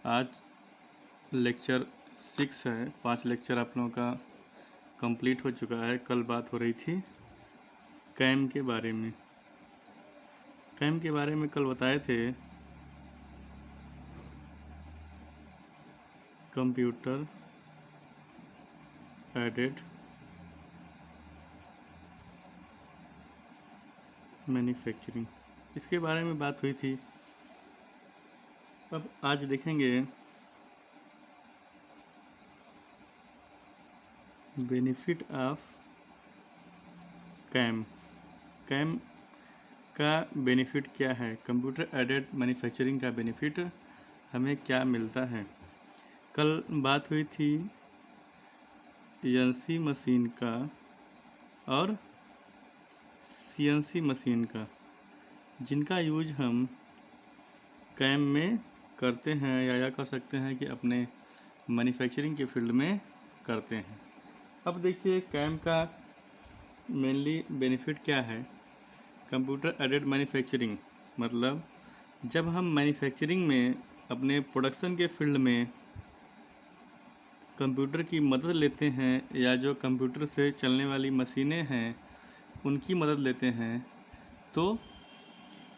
आज लेक्चर 6 है। 5 लेक्चर आप लोगों का कंप्लीट हो चुका है। कल बात हो रही थी कैम के बारे में। कैम के बारे में कल बताए थे कंप्यूटर एडेड मैन्युफैक्चरिंग, इसके बारे में बात हुई थी। अब आज देखेंगे बेनिफिट ऑफ कैम। कैम का बेनिफिट क्या है, कंप्यूटर एडेड मैन्युफैक्चरिंग का बेनिफिट हमें क्या मिलता है। कल बात हुई थी एएनसी मशीन का और सीएनसी मशीन का, जिनका यूज हम कैम में करते हैं या कह सकते हैं कि अपने मैन्युफैक्चरिंग के फील्ड में करते हैं। अब देखिए कैम का मेनली बेनिफिट क्या है। कंप्यूटर एडेड मैन्युफैक्चरिंग मतलब जब हम मैन्युफैक्चरिंग में अपने प्रोडक्शन के फील्ड में कंप्यूटर की मदद लेते हैं या जो कंप्यूटर से चलने वाली मशीनें हैं उनकी मदद लेते हैं, तो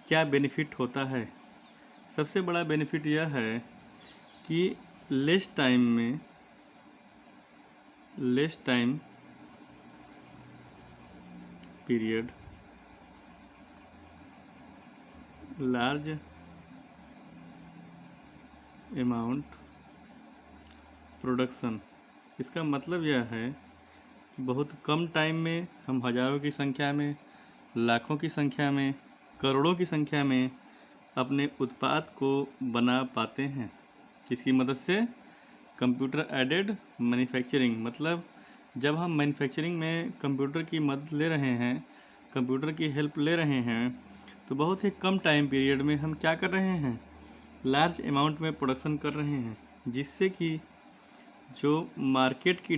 क्या बेनिफिट होता है। सबसे बड़ा बेनिफिट यह है कि less time period large amount production. इसका मतलब यह है कि बहुत कम टाइम में हम हज़ारों की संख्या में, लाखों की संख्या में, करोड़ों की संख्या में अपने उत्पाद को बना पाते हैं। किसकी मदद से, कंप्यूटर एडेड मैन्युफैक्चरिंग। मतलब जब हम मैन्युफैक्चरिंग में कंप्यूटर की मदद ले रहे हैं, कंप्यूटर की हेल्प ले रहे हैं, तो बहुत ही कम टाइम पीरियड में हम क्या कर रहे हैं, लार्ज अमाउंट में प्रोडक्शन कर रहे हैं, जिससे कि जो मार्केट की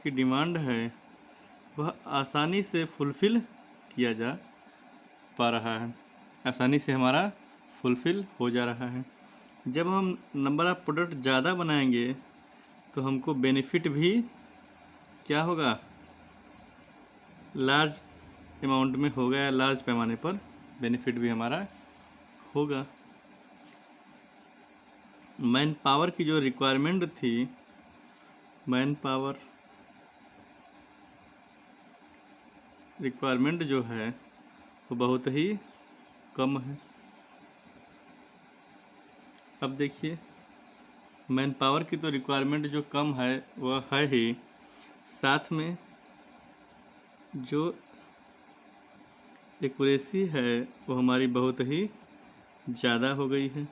डिमांड है वह आसानी से फुलफ़िल किया जा पा रहा है, आसानी से हमारा फुलफ़िल हो जा रहा है। जब हम नंबर ऑफ़ प्रोडक्ट ज़्यादा बनाएंगे तो हमको बेनिफिट भी क्या होगा, लार्ज अमाउंट में होगा या लार्ज पैमाने पर बेनिफिट भी हमारा होगा। मैन पावर की जो रिक्वायरमेंट थी, मैन पावर रिक्वायरमेंट जो है वो बहुत ही कम है। अब देखिए मैन पावर की तो रिक्वायरमेंट जो कम है वह है ही, साथ में जो एक्यूरेसी है वो हमारी बहुत ही ज़्यादा हो गई है।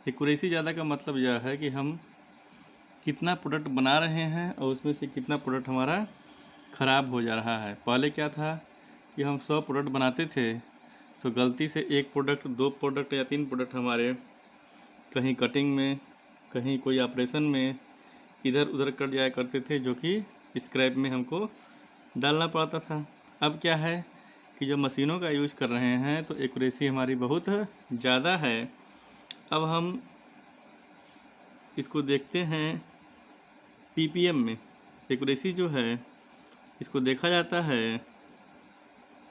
एक्यूरेसी ज़्यादा का मतलब यह है कि हम कितना प्रोडक्ट बना रहे हैं और उसमें से कितना प्रोडक्ट हमारा ख़राब हो जा रहा है। पहले क्या था कि हम 100 प्रोडक्ट बनाते थे तो गलती से 1 प्रोडक्ट, 2 प्रोडक्ट या 3 प्रोडक्ट हमारे कहीं कटिंग में, कहीं कोई ऑपरेशन में इधर उधर कट जाया करते थे, जो कि स्क्रैप में हमको डालना पड़ता था। अब क्या है कि जो मशीनों का यूज़ कर रहे हैं तो एक्यूरेसी हमारी बहुत ज़्यादा है। अब हम इसको देखते हैं पीपीएम में। एक्यूरेसी जो है इसको देखा जाता है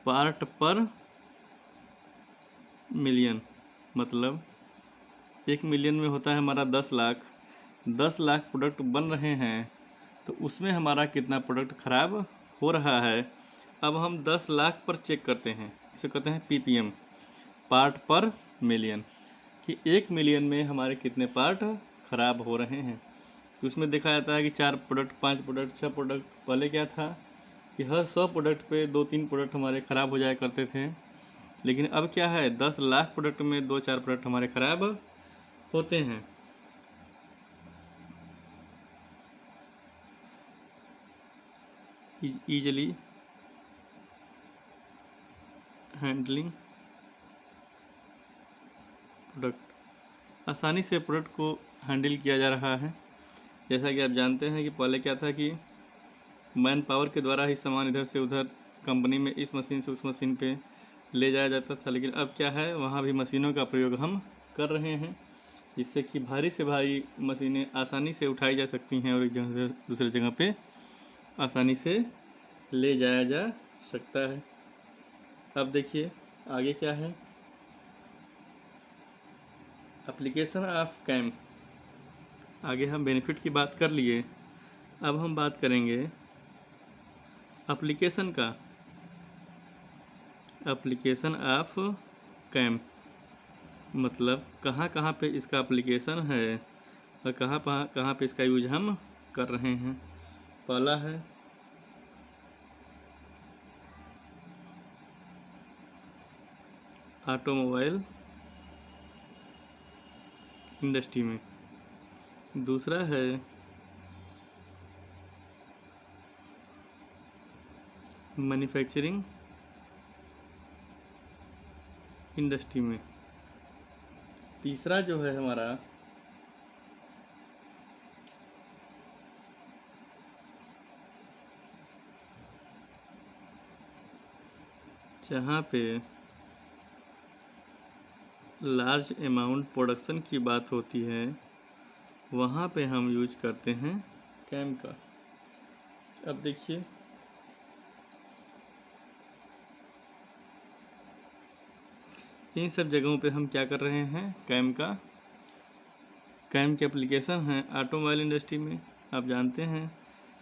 पार्ट पर मिलियन। मतलब 1 मिलियन में होता है हमारा 10 लाख। 10 लाख प्रोडक्ट बन रहे हैं तो उसमें हमारा कितना प्रोडक्ट ख़राब हो रहा है। अब हम 10 लाख पर चेक करते हैं, इसे कहते हैं पीपीएम, पार्ट पर मिलियन, कि 1 मिलियन में हमारे कितने पार्ट ख़राब हो रहे हैं। तो उसमें देखा जाता है कि 4 प्रोडक्ट, 5 प्रोडक्ट, 6 प्रोडक्ट। पहले क्या था कि हर 100 प्रोडक्ट पे 2-3 प्रोडक्ट हमारे ख़राब हो जाया करते थे, लेकिन अब क्या है 10 लाख प्रोडक्ट में 2-4 प्रोडक्ट हमारे ख़राब होते हैं। ईजली हैंडलिंग प्रोडक्ट, आसानी से प्रोडक्ट को हैंडल किया जा रहा है। जैसा कि आप जानते हैं कि पहले क्या था कि मैन पावर के द्वारा ही सामान इधर से उधर कंपनी में इस मशीन से उस मशीन पे ले जाया जाता था, लेकिन अब क्या है, वहाँ भी मशीनों का प्रयोग हम कर रहे हैं, जिससे कि भारी से भारी मशीनें आसानी से उठाई जा सकती हैं और एक जगह से दूसरे जगह पे आसानी से ले जाया जा सकता है। अब देखिए आगे क्या है, एप्लीकेशन ऑफ कैम। आगे हम बेनिफिट की बात कर लिए, अब हम बात करेंगे एप्लीकेशन का। एप्लीकेशन ऑफ कैम मतलब कहाँ कहाँ पे इसका एप्लीकेशन है और कहाँ कहाँ पे इसका यूज हम कर रहे हैं। पहला है ऑटोमोबाइल इंडस्ट्री में, दूसरा है मैन्युफैक्चरिंग इंडस्ट्री में, तीसरा जो है हमारा जहाँ पे लार्ज अमाउंट प्रोडक्शन की बात होती है वहाँ पे हम यूज करते हैं कैम का। अब देखिए इन सब जगहों पे हम क्या कर रहे हैं, कैम के एप्लीकेशन हैं ऑटोमोबाइल इंडस्ट्री में। आप जानते हैं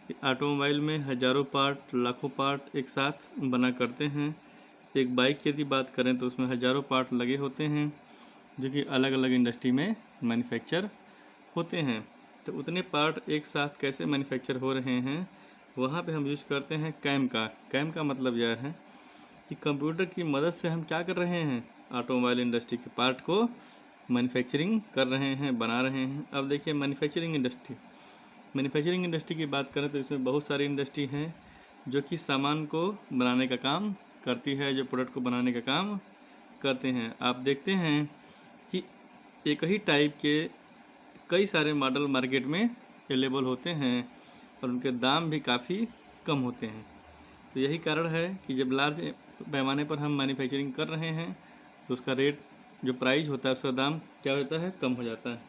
कि ऑटोमोबाइल में हज़ारों पार्ट, लाखों पार्ट एक साथ बना करते हैं। एक बाइक की यदि बात करें तो उसमें हज़ारों पार्ट लगे होते हैं जो कि अलग अलग इंडस्ट्री में मैन्युफैक्चर होते हैं। तो उतने पार्ट एक साथ कैसे मैन्युफैक्चर हो रहे हैं, वहाँ पे हम यूज़ करते हैं कैम का। कैम का मतलब यह है कि कंप्यूटर की मदद से हम क्या कर रहे हैं, ऑटोमोबाइल इंडस्ट्री के पार्ट को मैन्युफैक्चरिंग कर रहे हैं, बना रहे हैं। अब देखिए मैन्युफैक्चरिंग इंडस्ट्री की बात करें तो इसमें बहुत सारी इंडस्ट्री हैं जो कि सामान को बनाने का काम करती है, जो प्रोडक्ट को बनाने का काम करते हैं। आप देखते हैं कि एक ही टाइप के कई सारे मॉडल मार्केट में अवेलेबल होते हैं और उनके दाम भी काफ़ी कम होते हैं। तो यही कारण है कि जब लार्ज पैमाने पर हम मैन्युफैक्चरिंग कर रहे हैं तो उसका रेट, जो प्राइस होता है, उसका दाम क्या होता है, कम हो जाता है,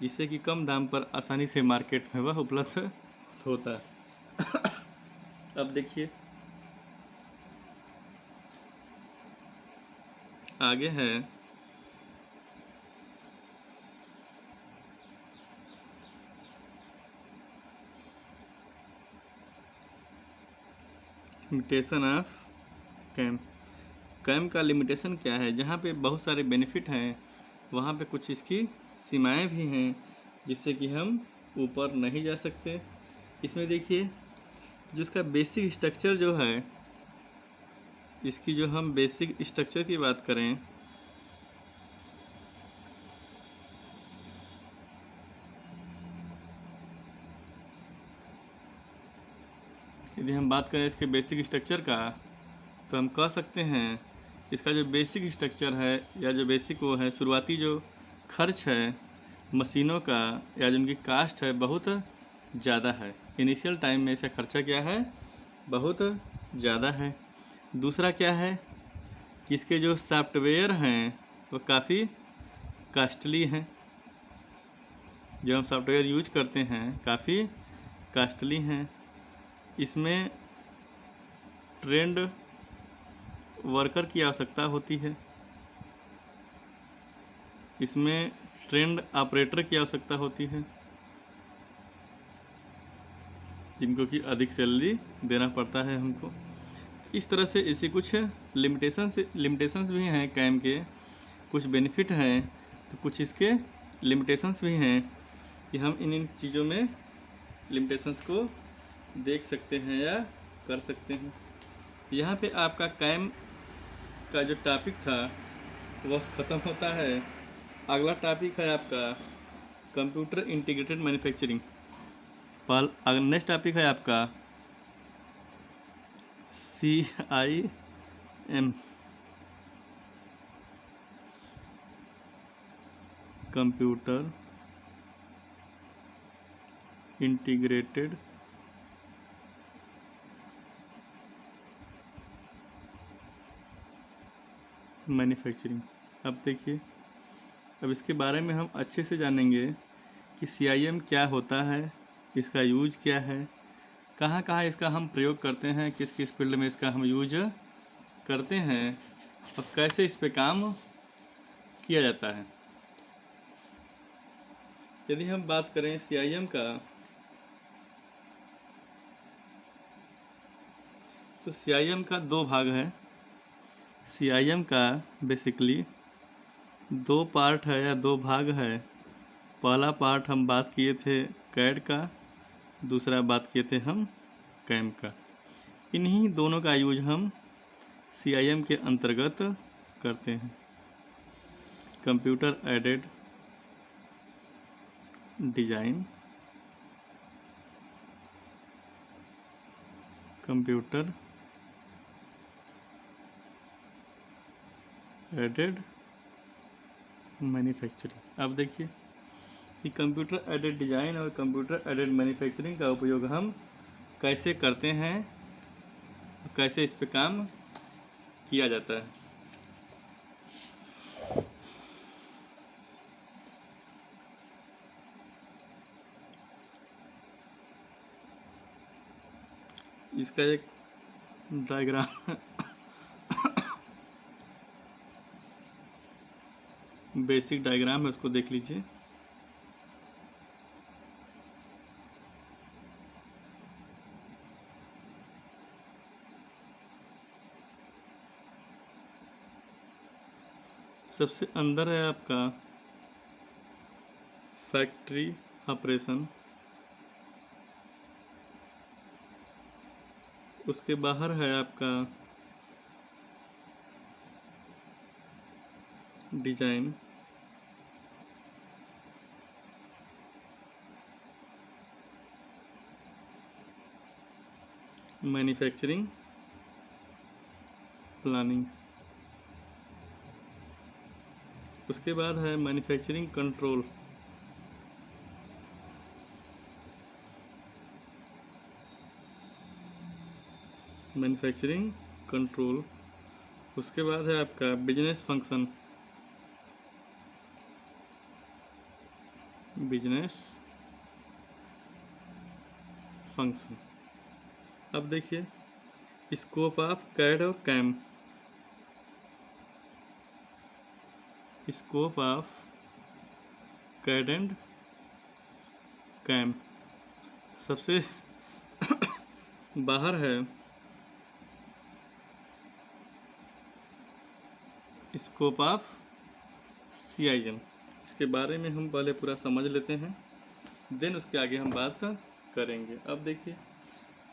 जिससे कि कम दाम पर आसानी से मार्केट में वह उपलब्ध होता है। अब देखिए आगे है लिमिटेशन ऑफ कैम। कैम का लिमिटेशन क्या है, जहाँ पे बहुत सारे बेनिफिट हैं वहाँ पे कुछ इसकी सीमाएं भी हैं, जिससे कि हम ऊपर नहीं जा सकते। इसमें देखिए जो इसका बेसिक स्ट्रक्चर जो है, इसकी जो हम बेसिक स्ट्रक्चर की बात करें, यदि हम बात करें इसके बेसिक स्ट्रक्चर का, तो हम कह सकते हैं इसका जो बेसिक स्ट्रक्चर है या जो बेसिक वो है, शुरुआती जो खर्च है मशीनों का या जो उनकी कास्ट है बहुत ज़्यादा है। इनिशियल टाइम में इसका खर्चा क्या है, बहुत ज़्यादा है। दूसरा क्या है कि इसके जो सॉफ्टवेयर हैं वो काफ़ी कास्टली हैं, जो हम सॉफ्टवेयर यूज करते हैं काफ़ी कास्टली हैं। इसमें ट्रेंड वर्कर की आवश्यकता होती है, इसमें ट्रेंड ऑपरेटर की आवश्यकता होती है, जिनको कि अधिक सैलरी देना पड़ता है हमको। इस तरह से इसी कुछ लिमिटेशंस भी हैं कैम के, कुछ बेनिफिट हैं तो कुछ इसके लिमिटेशंस भी हैं कि हम इन चीज़ों में लिमिटेशंस को देख सकते हैं या कर सकते हैं। यहाँ पे आपका कैम का जो टॉपिक था वह ख़त्म होता है। अगला टॉपिक है आपका computer integrated manufacturing. Next topic है आपका CIM, कंप्यूटर इंटीग्रेटेड मैन्युफैक्चरिंग। अब देखिए, अब इसके बारे में हम अच्छे से जानेंगे कि CIM क्या होता है, इसका यूज क्या है, कहाँ कहाँ इसका हम प्रयोग करते हैं, किस किस फील्ड में इसका हम यूज करते हैं और कैसे इस पे काम किया जाता है। यदि हम बात करें CIM का, तो CIM का दो भाग है। CIM का बेसिकली दो पार्ट है या दो भाग है। पहला पार्ट हम बात किए थे कैड का, दूसरा बात किए थे हम कैम का। इन्हीं दोनों का यूज हम CIM के अंतर्गत करते हैं। Computer aided design, computer aided manufacturing. अब देखिए कि कंप्यूटर एडेड डिजाइन और कंप्यूटर एडेड मैन्युफैक्चरिंग का उपयोग हम कैसे करते हैं, कैसे इस पे काम किया जाता है। इसका एक डायग्राम बेसिक डायग्राम है, उसको देख लीजिए। सबसे अंदर है आपका फैक्ट्री ऑपरेशन, उसके बाहर है आपका डिजाइन, मैन्युफैक्चरिंग प्लानिंग, उसके बाद है मैन्युफैक्चरिंग कंट्रोल, मैन्युफैक्चरिंग कंट्रोल, उसके बाद है आपका बिजनेस फंक्शन, बिजनेस फंक्शन। अब देखिए स्कोप ऑफ कैड और CAM, scope of CAD and CAM. सबसे बाहर है स्कोप ऑफ CIM। इसके बारे में हम पहले पूरा समझ लेते हैं, देन उसके आगे हम बात करेंगे। अब देखिए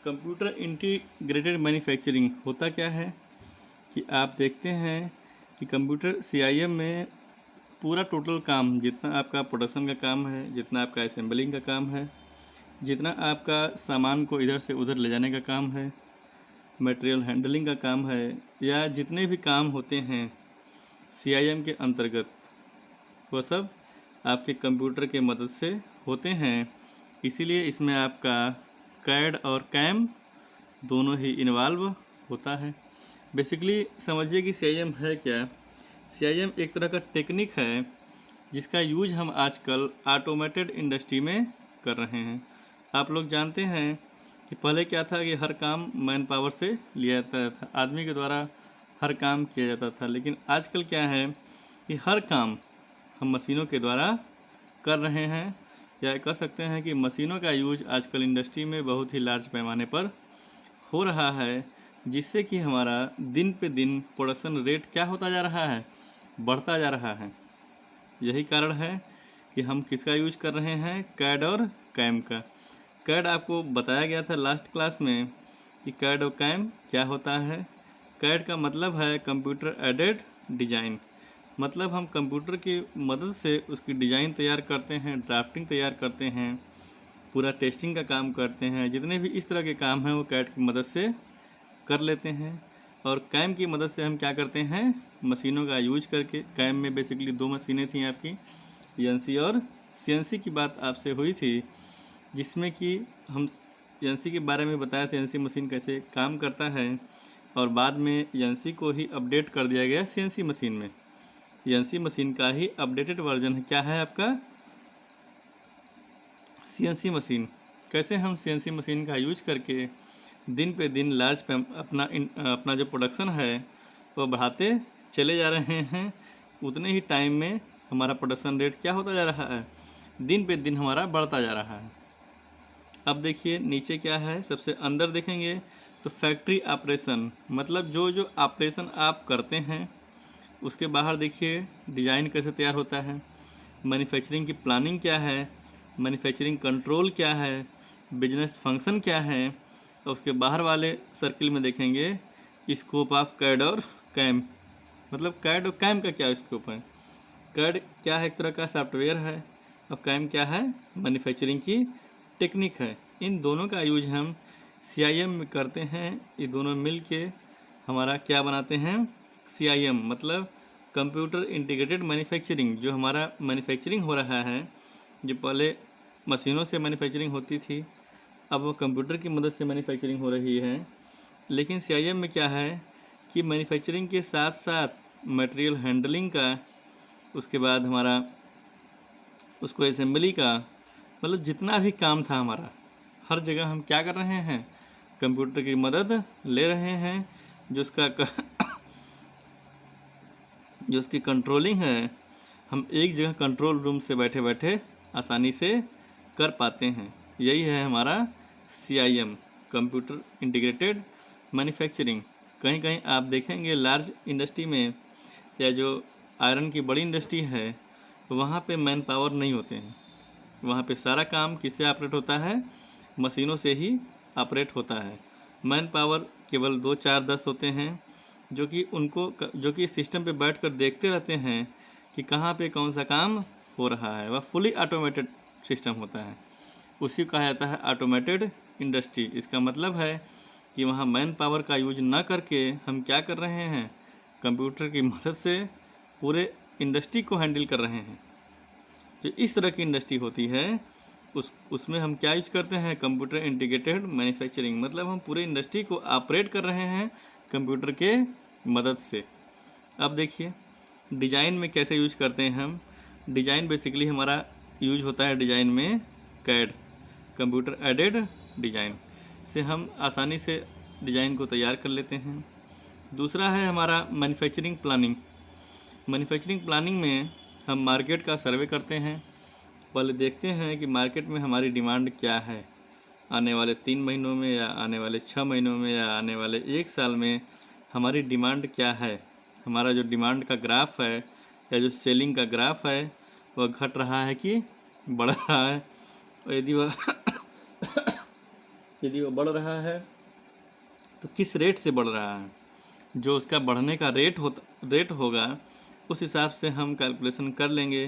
कंप्यूटर इंटीग्रेटेड मैन्युफैक्चरिंग होता क्या है कि आप देखते हैं कि कंप्यूटर CIM में पूरा टोटल काम, जितना आपका प्रोडक्शन का काम है, जितना आपका असेंबलिंग का काम है, जितना आपका सामान को इधर से उधर ले जाने का काम है, मटेरियल हैंडलिंग का काम है, या जितने भी काम होते हैं CIM के अंतर्गत, वह सब आपके कंप्यूटर के मदद से होते हैं। इसीलिए इसमें आपका कैड और कैम दोनों ही इन्वॉल्व होता है। बेसिकली समझिए कि CIM है क्या। CIM एक तरह का टेक्निक है जिसका यूज हम आजकल ऑटोमेटेड इंडस्ट्री में कर रहे हैं। आप लोग जानते हैं कि पहले क्या था कि हर काम मैन पावर से लिया जाता था, आदमी के द्वारा हर काम किया जाता था। लेकिन आजकल क्या है कि हर काम हम मशीनों के द्वारा कर रहे हैं, या कह सकते हैं कि मशीनों का यूज आजकल इंडस्ट्री में बहुत ही लार्ज पैमाने पर हो रहा है, जिससे कि हमारा दिन पे दिन प्रोडक्शन रेट क्या होता जा रहा है, बढ़ता जा रहा है। यही कारण है कि हम किसका यूज कर रहे हैं, कैड और कैम का। कैड आपको बताया गया था लास्ट क्लास में कि कैड और कैम क्या होता है। कैड का मतलब है कंप्यूटर एडेड डिजाइन, मतलब हम कंप्यूटर की मदद से उसकी डिज़ाइन तैयार करते हैं, ड्राफ्टिंग तैयार करते हैं, पूरा टेस्टिंग का काम करते हैं। जितने भी इस तरह के काम हैं वो कैड की मदद से कर लेते हैं। और कैम की मदद से हम क्या करते हैं, मशीनों का यूज करके। कैम में बेसिकली दो मशीनें थी आपकी, ENC और CNC की बात आपसे हुई थी, जिसमें कि हम ENC के बारे में बताया था, ENC मशीन कैसे काम करता है। और बाद में एएनसी को ही अपडेट कर दिया गया सीएनसी मशीन में। एएनसी मशीन का ही अपडेटेड वर्जन है, क्या है आपका, सीएनसी मशीन। कैसे हम सीएनसी मशीन का यूज करके दिन पे दिन अपना जो प्रोडक्शन है वो बढ़ाते चले जा रहे हैं, उतने ही टाइम में हमारा प्रोडक्शन रेट क्या होता जा रहा है, दिन पे दिन हमारा बढ़ता जा रहा है। अब देखिए नीचे क्या है, सबसे अंदर देखेंगे तो फैक्ट्री ऑपरेशन, मतलब जो जो ऑपरेशन आप करते हैं उसके बाहर देखिए डिज़ाइन कैसे तैयार होता है, मैन्युफैक्चरिंग की प्लानिंग क्या है, मैन्युफैक्चरिंग कंट्रोल क्या है, बिजनेस फंक्शन क्या है, और उसके बाहर वाले सर्किल में देखेंगे स्कोप ऑफ कैड और कैम, मतलब कैड और कैम का क्या स्कोप है। कैड क्या है, एक तरह का सॉफ्टवेयर है, और कैम क्या है, मैन्युफैक्चरिंग की टेक्निक है। इन दोनों का यूज हम सीआईएम में करते हैं। ये दोनों मिल के हमारा क्या बनाते हैं, सीआईएम, मतलब कंप्यूटर इंटीग्रेटेड मैन्युफैक्चरिंग। जो हमारा मैन्युफैक्चरिंग हो रहा है, जो पहले मशीनों से मैन्युफैक्चरिंग होती थी, अब वो कंप्यूटर की मदद से मैन्युफैक्चरिंग हो रही है। लेकिन सीआईएम में क्या है कि मैन्युफैक्चरिंग के साथ साथ मटेरियल हैंडलिंग का, उसके बाद हमारा उसको असेंबली का, मतलब जितना भी काम था हमारा, हर जगह हम क्या कर रहे हैं, कंप्यूटर की मदद ले रहे हैं। जो उसकी कंट्रोलिंग है, हम एक जगह कंट्रोल रूम से बैठे बैठे आसानी से कर पाते हैं। यही है हमारा सीआईएम, कंप्यूटर इंटीग्रेटेड मैन्युफैक्चरिंग। कहीं कहीं आप देखेंगे लार्ज इंडस्ट्री में, या जो आयरन की बड़ी इंडस्ट्री है, वहाँ पे मैन पावर नहीं होते हैं। वहाँ पे सारा काम किससे ऑपरेट होता है, मशीनों से ही ऑपरेट होता है। मैन पावर केवल 2, 4, 10 होते हैं, जो कि सिस्टम पे बैठकर देखते रहते हैं कि कहाँ पे कौन सा काम हो रहा है। वह फुली ऑटोमेटेड सिस्टम होता है, उसी को कहा जाता है ऑटोमेटेड इंडस्ट्री। इसका मतलब है कि वहाँ मैन पावर का यूज ना करके हम क्या कर रहे हैं, कंप्यूटर की मदद से पूरे इंडस्ट्री को हैंडल कर रहे हैं। जो इस तरह की इंडस्ट्री होती है उसमें हम क्या यूज करते हैं, कंप्यूटर इंटीग्रेटेड मैन्युफैक्चरिंग, मतलब हम पूरे इंडस्ट्री को ऑपरेट कर रहे हैं कंप्यूटर के मदद से। अब देखिए डिज़ाइन में कैसे यूज करते हैं हम। डिज़ाइन बेसिकली हमारा यूज होता है डिज़ाइन में कैड, कंप्यूटर एडेड डिज़ाइन से हम आसानी से डिज़ाइन को तैयार कर लेते हैं। दूसरा है हमारा मैन्युफैक्चरिंग प्लानिंग। मैन्युफैक्चरिंग प्लानिंग में हम मार्केट का सर्वे करते हैं। पहले देखते हैं कि मार्केट में हमारी डिमांड क्या है, आने वाले 3 महीनों में, या आने वाले 6 महीनों में, या आने वाले 1 साल में हमारी डिमांड क्या है। हमारा जो डिमांड का ग्राफ है, या जो सेलिंग का ग्राफ है, वह घट रहा है कि बढ़ रहा है। और यदि वह बढ़ रहा है तो किस रेट से बढ़ रहा है। जो उसका बढ़ने का रेट होगा, उस हिसाब से हम कैलकुलेशन कर लेंगे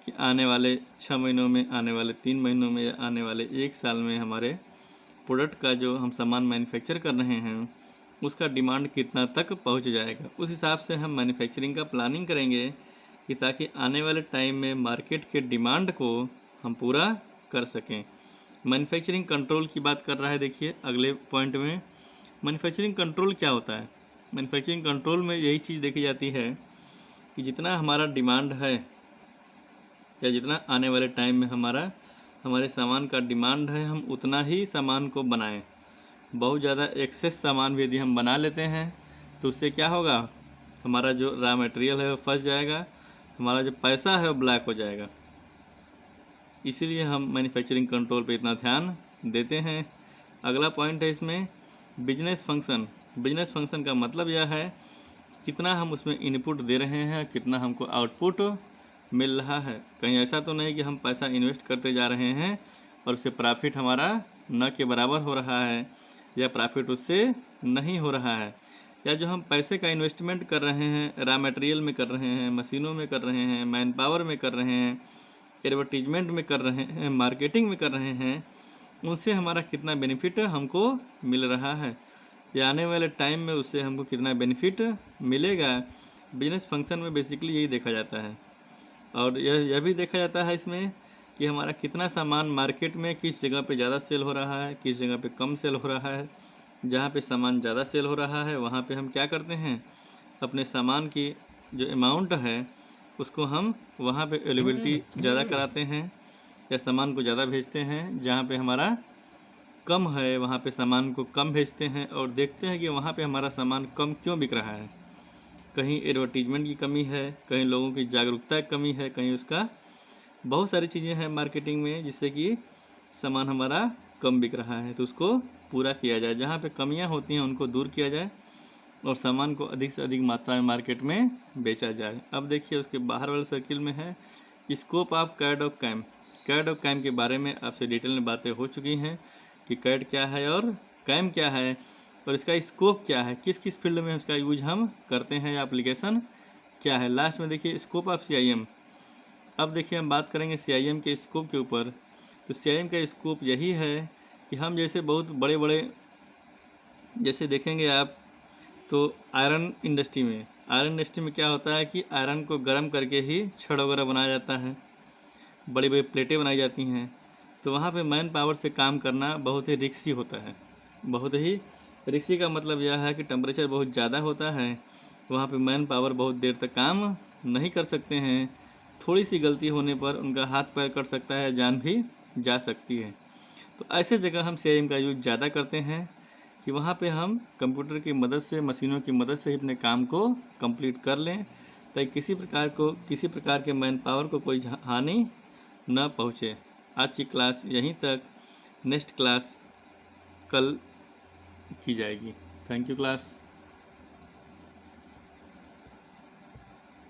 कि आने वाले 6 महीनों में, आने वाले 3 महीनों में, या आने वाले 1 साल में हमारे प्रोडक्ट का जो हम सामान मैन्युफैक्चर कर रहे हैं उसका डिमांड कितना तक पहुंच जाएगा। उस हिसाब से हम मैन्युफैक्चरिंग का प्लानिंग करेंगे कि ताकि आने वाले टाइम में मार्केट के डिमांड को हम पूरा कर सकें। मैन्युफैक्चरिंग कंट्रोल की बात कर रहा है, देखिए अगले पॉइंट में। मैन्युफैक्चरिंग कंट्रोल क्या होता है। मैन्युफैक्चरिंग कंट्रोल में यही चीज़ देखी जाती है कि जितना हमारा डिमांड है, या जितना आने वाले टाइम में हमारे सामान का डिमांड है, हम उतना ही सामान को बनाएं। बहुत ज़्यादा एक्सेस सामान भी यदि हम बना लेते हैं तो उससे क्या होगा, हमारा जो रॉ मटेरियल है वो फंस जाएगा, हमारा जो पैसा है वो ब्लैक हो जाएगा। इसीलिए हम मैन्युफैक्चरिंग कंट्रोल पे इतना ध्यान देते हैं। अगला पॉइंट है इसमें बिजनेस फंक्शन। बिजनेस फंक्शन का मतलब यह है कितना हम उसमें इनपुट दे रहे हैं, कितना हमको आउटपुट मिल रहा है। कहीं ऐसा तो नहीं कि हम पैसा इन्वेस्ट करते जा रहे हैं और उससे प्रॉफिट हमारा न के बराबर हो रहा है, या प्रॉफिट उससे नहीं हो रहा है, या जो हम पैसे का इन्वेस्टमेंट कर रहे हैं, रॉ मटेरियल में कर रहे हैं, मशीनों में कर रहे हैं, मैन पावर में कर रहे हैं, एडवर्टीजमेंट में कर रहे हैं, मार्केटिंग में कर रहे हैं, उनसे हमारा कितना बेनिफिट हमको मिल रहा है, या आने वाले टाइम में उससे हमको कितना बेनिफिट मिलेगा। बिजनेस फंक्शन में बेसिकली यही देखा जाता है। और यह भी देखा जाता है इसमें कि हमारा कितना सामान मार्केट में किस जगह पे ज़्यादा सेल हो रहा है, किस जगह पे कम सेल हो रहा है, जहाँ पे सामान ज़्यादा सेल हो रहा है वहाँ पे हम क्या करते हैं, अपने सामान की जो अमाउंट है उसको हम वहाँ पे अवेलेबिलिटी ज़्यादा कराते हैं या सामान को ज़्यादा भेजते हैं। जहाँ पे हमारा कम है वहाँ पे सामान को कम भेजते हैं और देखते हैं कि वहाँ पे हमारा सामान कम क्यों बिक रहा है। कहीं एडवर्टीजमेंट की कमी है, कहीं लोगों की जागरूकता की कमी है, कहीं उसका बहुत सारी चीज़ें हैं मार्केटिंग में जिससे कि सामान हमारा कम बिक रहा है, तो उसको पूरा किया जाए। जहाँ पे कमियाँ होती हैं उनको दूर किया जाए और सामान को अधिक से अधिक मात्रा में मार्केट में बेचा जाए। अब देखिए उसके बाहर वाले सर्किल में है scope of CAD of CAM. CAD of CAM के बारे में आपसे डिटेल में बातें हो चुकी हैं कि कैड क्या है और कैम क्या है और इसका स्कोप क्या है, किस किस फील्ड में उसका यूज हम करते हैं या एप्लीकेशन क्या है। लास्ट में देखिए स्कोप ऑफ CIM। अब देखिए हम बात करेंगे CIM के स्कोप के ऊपर। तो CIM का स्कोप यही है कि हम जैसे बहुत बड़े बड़े जैसे देखेंगे आप तो आयरन इंडस्ट्री में क्या होता है कि आयरन को गर्म करके ही छड़ वगैरह बनाया जाता है, बड़ी बड़ी प्लेटें बनाई जाती हैं। तो वहाँ पे मैन पावर से काम करना बहुत ही रिस्की होता है। बहुत ही रिस्की का मतलब यह है कि टेम्परेचर बहुत ज़्यादा होता है, वहाँ पे मैन पावर बहुत देर तक काम नहीं कर सकते हैं। थोड़ी सी गलती होने पर उनका हाथ पैर कट सकता है, जान भी जा सकती है। तो ऐसे जगह हम CIM का यूज ज़्यादा करते हैं कि वहाँ पे हम कंप्यूटर की मदद से, मशीनों की मदद से ही अपने काम को कंप्लीट कर लें ताकि किसी प्रकार के मैन पावर को कोई हानि न पहुँचे। आज की क्लास यहीं तक, नेक्स्ट क्लास कल की जाएगी। Thank you class.